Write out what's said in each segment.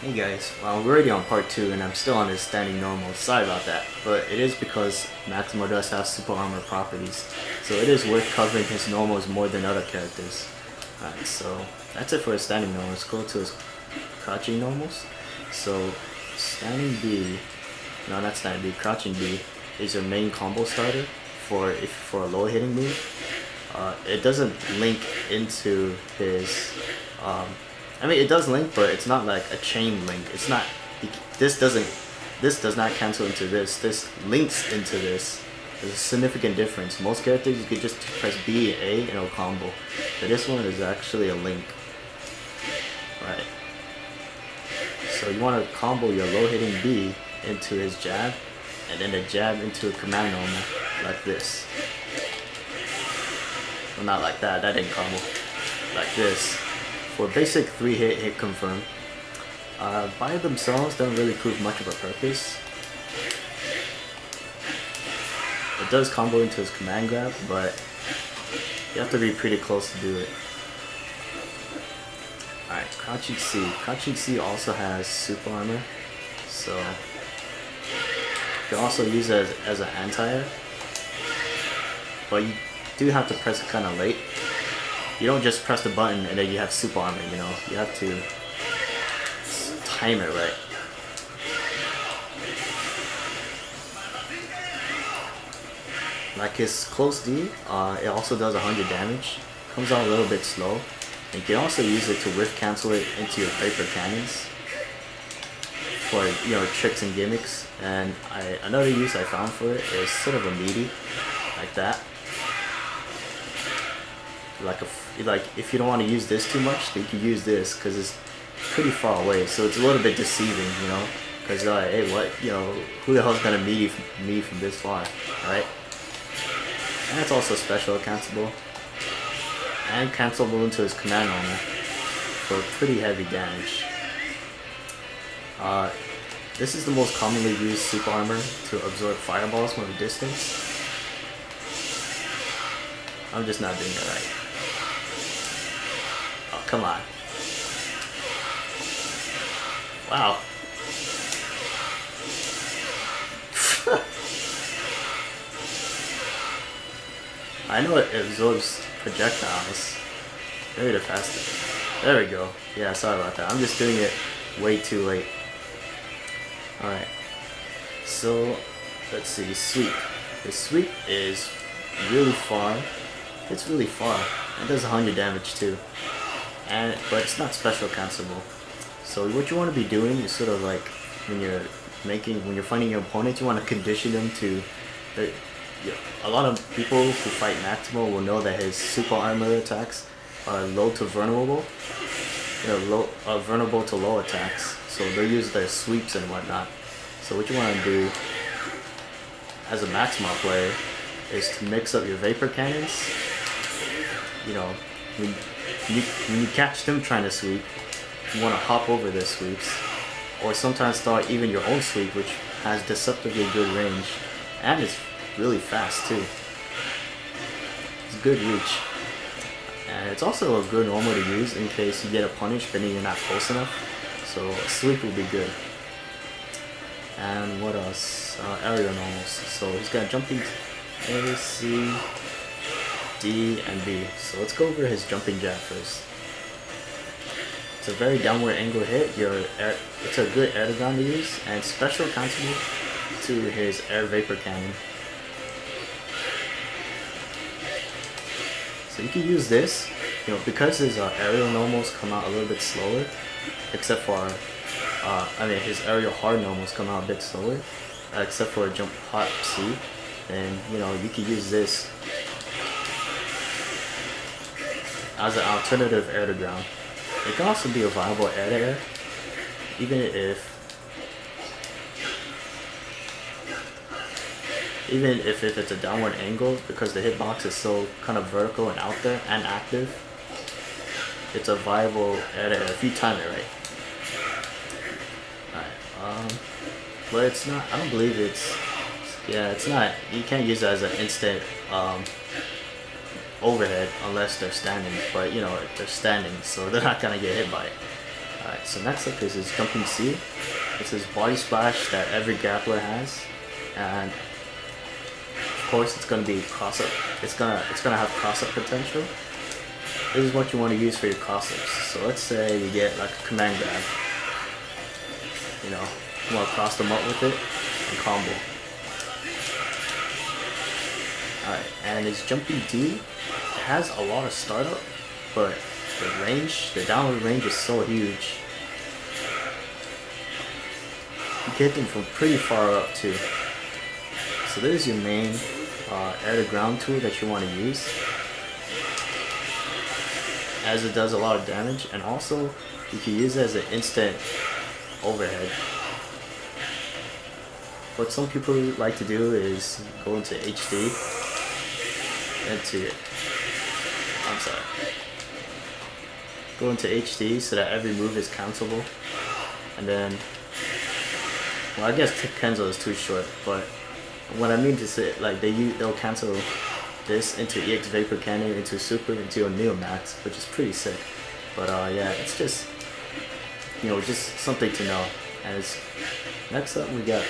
Hey guys, well, we're already on part 2 and I'm still on his standing normal, sorry about that, but it is because Maxima does have super armor properties, so it is worth covering his normals more than other characters. Alright, so that's it for his standing normal. Let's go to his crouching normals. So standing B, no not standing B, crouching B is your main combo starter for a low hitting move. It doesn't link into his I mean, it does link, but it's not like a chain link. It's not. This does not cancel into this. This links into this. There's a significant difference. Most characters you could just press B, A, and it'll combo. But this one is actually a link. Right. So you want to combo your low hitting B into his jab, and then the jab into a command normal, like this. Well, not like that. That didn't combo. Like this. For basic 3-hit hit confirm, by themselves don't really prove much of a purpose. It does combo into his command grab, but you have to be pretty close to do it. Alright, crouching C. Crouching C also has super armor, so you can also use it as an anti-air, but you do have to press it kind of late. You don't just press the button and then you have super armor, you know. You have to time it right. Like his close D, it also does 100 damage. Comes out a little bit slow. And you can also use it to whiff cancel it into your vapor cannons for, you know, tricks and gimmicks. And another use I found for it is sort of a meaty, like that. Like if you don't want to use this too much, then you can use this because it's pretty far away, so it's a little bit deceiving, you know, because you're like, hey, what, you know, who the hell's gonna meet me from this far, right? And it's also special cancelable and cancelable into his command normal for pretty heavy damage. This is the most commonly used super armor to absorb fireballs from a distance. I'm just not doing it right. Oh, come on. Wow. I know it absorbs projectiles. Maybe the faster. There we go. Yeah, sorry about that. I'm just doing it way too late. Alright. So, let's see. Sweep. The sweep is really far. It's really far. It does 100 damage too, but it's not special cancelable. So what you want to be doing is sort of like when you're fighting your opponent, you want to condition them to. A lot of people who fight Maxima will know that his super armor attacks are low to vulnerable. Vulnerable to low attacks. So they'll use their sweeps and whatnot. So what you want to do as a Maxima player is to mix up your vapor cannons. You know, when you catch them trying to sweep, you want to hop over their sweeps, or sometimes start even your own sweep, which has deceptively good range, and it's really fast too. It's good reach, and it's also a good normal to use in case you get a punish but then you're not close enough. So a sweep will be good. And what else? Aerial normals. So he's got jumping A, C, D, and B. So let's go over his jumping jab first. It's a very downward angle hit. It's a good air to ground to use, and special cancelable to his air vapor cannon. So you can use this, you know, because his aerial normals come out a little bit slower, except for his aerial hard normals come out a bit slower, except for a jump hot C. And you know, you can use this as an alternative air to ground. It can also be a viable air to air, even if it's a downward angle, because the hitbox is so kind of vertical and out there and active. It's a viable air to air if you time it right. Alright, but it's not. I don't believe it's. Yeah, it's not. You can't use it as an instant overhead unless they're standing, but you know, they're standing, so they're not gonna get hit by it. Alright, so next up is his jumping C. It's his Bodysplash that every grappler has, and of course it's gonna be crossup. It's gonna have crossup potential. This is what you want to use for your crossups. So let's say you get like a command grab. You know, you want to cross them up with it and combo. Alright, and his jumping D has a lot of startup, but the range, the downward range is so huge. You get them from pretty far up too. So this is your main air to ground tool that you want to use, as it does a lot of damage, and also you can use it as an instant overhead. What some people like to do is go into HD, go into HD so that every move is cancelable, and then, well, I guess Kenzo is too short, but what I mean to say, like they'll cancel this into EX Vapor Cannon, into Super, into a Neo Max, which is pretty sick. But yeah, it's just, you know, just something to know. As next up we got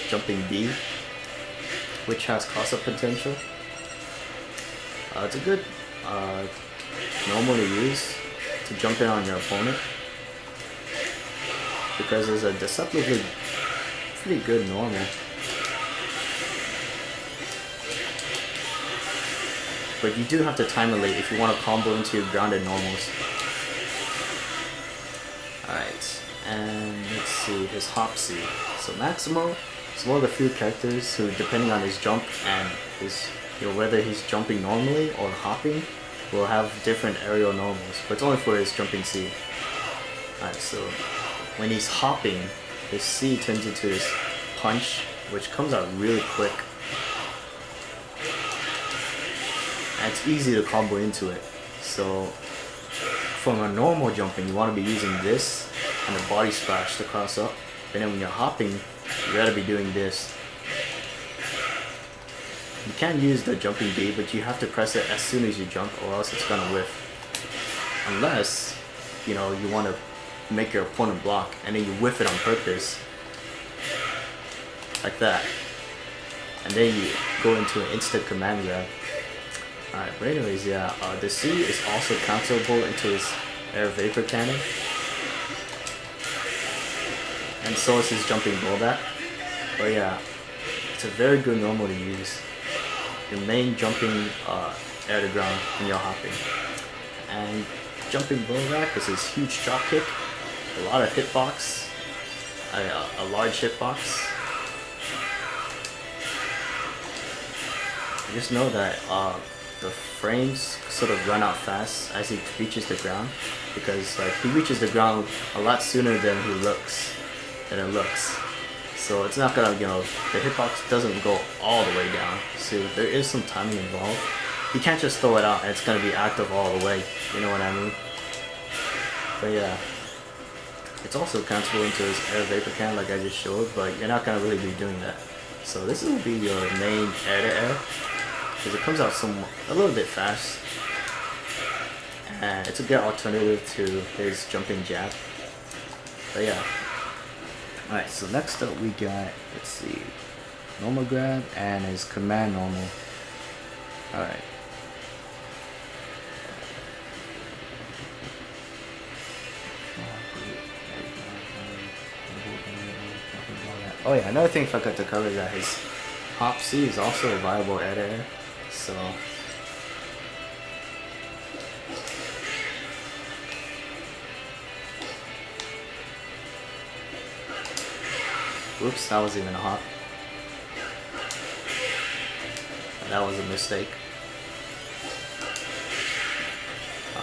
jumping B, which has crossup potential. It's a good normal to use to jump in on your opponent, because it's a deceptively pretty good normal. But you do have to time it late if you want to combo into your grounded normals. Alright, and let's see, his Hop C. So Maxima is one of the few characters who, depending on his jump and his, you know, whether he's jumping normally or hopping, will have different aerial normals, but it's only for his jumping C. Alright, so when he's hopping, his C turns into this punch, which comes out really quick. And it's easy to combo into it. So from a normal jumping, you want to be using this and a Bodysplash to cross up. And then when you're hopping, you gotta be doing this. You can use the jumping B, but you have to press it as soon as you jump, or else it's gonna whiff. Unless, you know, you want to make your opponent block and then you whiff it on purpose, like that, and then you go into an instant command grab. Alright, but anyways, yeah, the C is also cancelable into his air vapor cannon, and so is his jumping blowback. But yeah, it's a very good normal to use. Your main jumping air to ground when you're hopping. And jumping blowback is his huge dropkick, a lot of hitbox, a large hitbox. Just know that the frames sort of run out fast as he reaches the ground, because like he reaches the ground a lot sooner than it looks. So it's not gonna, you know, the hitbox doesn't go all the way down. So there is some timing involved. You can't just throw it out and it's gonna be active all the way. You know what I mean? But yeah, it's also cancelable into his air vapor can, like I just showed, but you're not gonna really be doing that. So this will be your main air to air, because it comes out a little bit fast, and it's a good alternative to his jumping jab. But yeah. Alright, so next up we got, let's see, normal grab and his command normal. Alright. Oh yeah, another thing I forgot to cover is that his Hop C is also a viable air to air. So whoops, that wasn't even a hop. That was a mistake.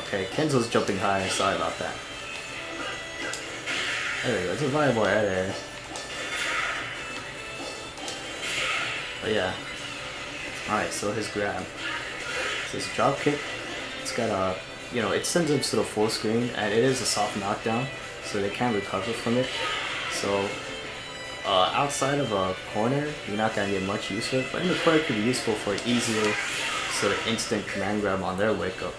Okay, Kenzo's jumping high, sorry about that. There we go, it's a viable air to air. But yeah. Alright, so his grab. So his dropkick, it's got a, you know, it sends them to the full screen, and it is a soft knockdown, so they can't recover from it. So outside of a corner, you're not gonna get much use for it, but in the corner it could be useful for easier sort of instant command grab on their wake up.